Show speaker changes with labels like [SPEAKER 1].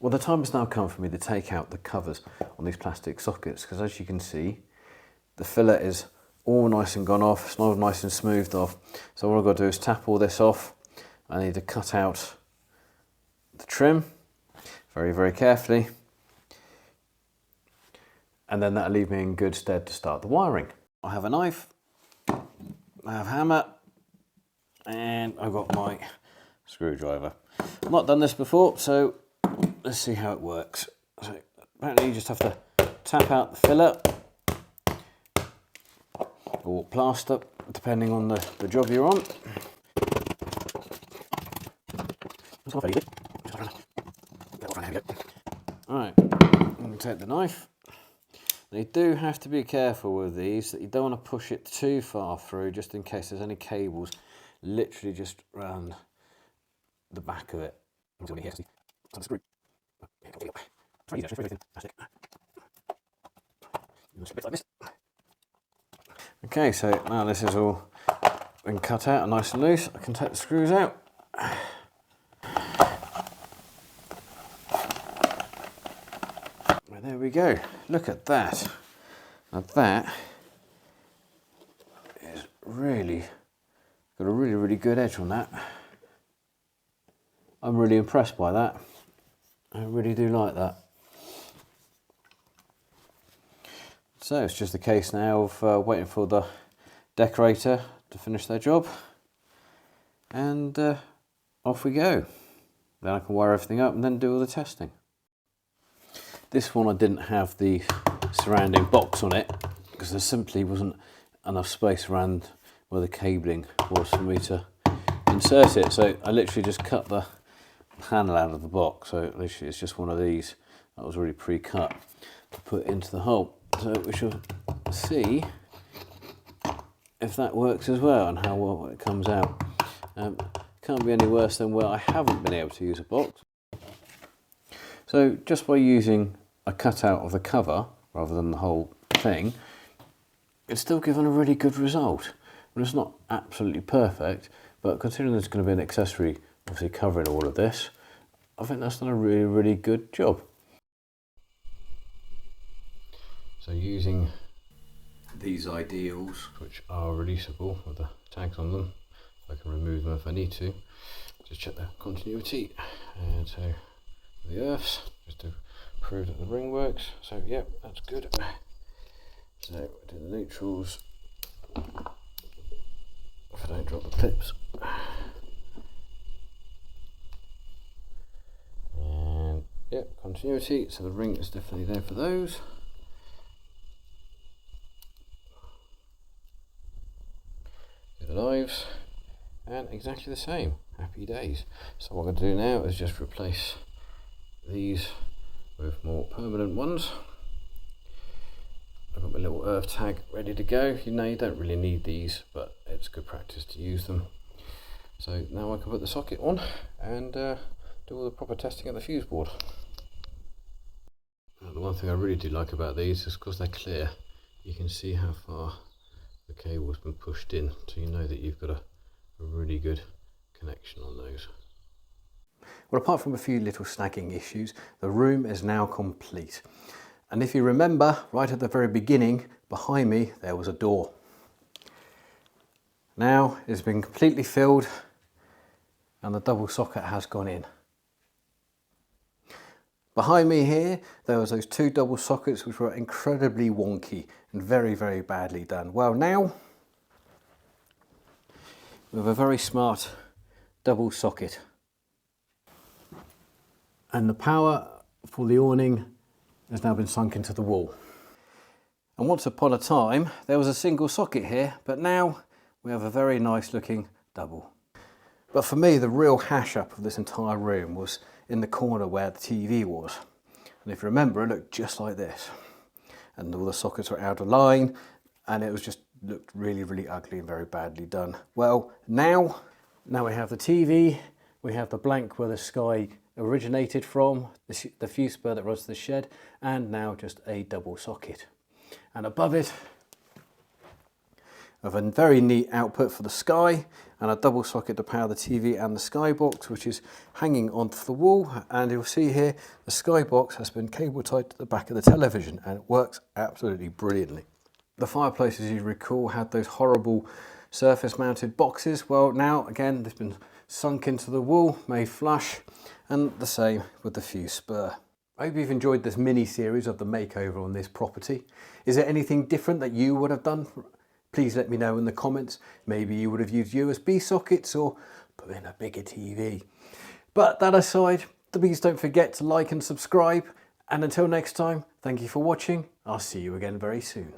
[SPEAKER 1] Well, the time has now come for me to take out the covers on these plastic sockets, because as you can see, the fillet is all nice and gone off, it's all nice and smoothed off. So all I've got to do is tap all this off. I need to cut out the trim very, very carefully. And then that'll leave me in good stead to start the wiring. I have a knife, I have a hammer, and I've got my screwdriver. I've not done this before, so let's see how it works. So apparently you just have to tap out the fillet or plaster, depending on the job you're on. Alright, I'm going to take the knife. Now you do have to be careful with these, that you don't want to push it too far through, just in case there's any cables literally just around the back of it. Okay, so now this is all been cut out and nice and loose, I can take the screws out. There we go, look at that. Now that is really, got a really, really good edge on that. I'm really impressed by that. I really do like that. So it's just a case now of waiting for the decorator to finish their job, and off we go. Then I can wire everything up and then do all the testing. This one I didn't have the surrounding box on it because there simply wasn't enough space around where the cabling was for me to insert it. So I literally just cut the panel out of the box. So literally it's just one of these that was already pre-cut to put into the hole. So we shall see if that works as well and how well it comes out. Can't be any worse than where I haven't been able to use a box. So just by using a cutout of the cover rather than the whole thing, it's still given a really good result. Well, it's not absolutely perfect, but considering there's going to be an accessory obviously covering all of this, I think that's done a really, really good job. So using these ideals, which are releasable with the tags on them, I can remove them if I need to. Just check the continuity, and so the earths, just to prove that the ring works. So yep, that's good. So do the neutrals, if I don't drop the clips. And yep, continuity, so the ring is definitely there for those. Do the lives, and exactly the same. Happy days. So what I'm going to do now is just replace these with more permanent ones. I've got my little earth tag ready to go. You know, you don't really need these, but it's good practice to use them. So now I can put the socket on and do all the proper testing at the fuse board. Now, the one thing I really do like about these is because they're clear, you can see how far the cable's been pushed in, so you know that you've got a really good connection on those. Well, apart from a few little snagging issues, the room is now complete. And if you remember, right at the very beginning, behind me, there was a door. Now it's been completely filled and the double socket has gone in. Behind me here, there was those two double sockets which were incredibly wonky and very, very badly done. Well, now, with a very smart double socket, and the power for the awning has now been sunk into the wall. And once upon a time there was a single socket here, but now we have a very nice looking double. But for me, the real hash up of this entire room was in the corner where the TV was. And if you remember, it looked just like this, and all the sockets were out of line, and it was just looked really, really ugly and very badly done. Well, now we have the TV, we have the blank where the sky originated from, the fuse spur that runs to the shed, and now just a double socket. And above it, of a very neat output for the Sky, and a double socket to power the TV and the Sky box, which is hanging onto the wall. And you'll see here the Sky box has been cable tied to the back of the television, and it works absolutely brilliantly. The fireplace, as you recall, had those horrible surface mounted boxes. Well, now again they've been sunk into the wall, made flush, and the same with the fuse spur. I hope you've enjoyed this mini series of the makeover on this property. Is there anything different that you would have done? Please let me know in the comments. Maybe you would have used USB sockets or put in a bigger TV. But that aside, please don't forget to like and subscribe. And until next time, thank you for watching. I'll see you again very soon.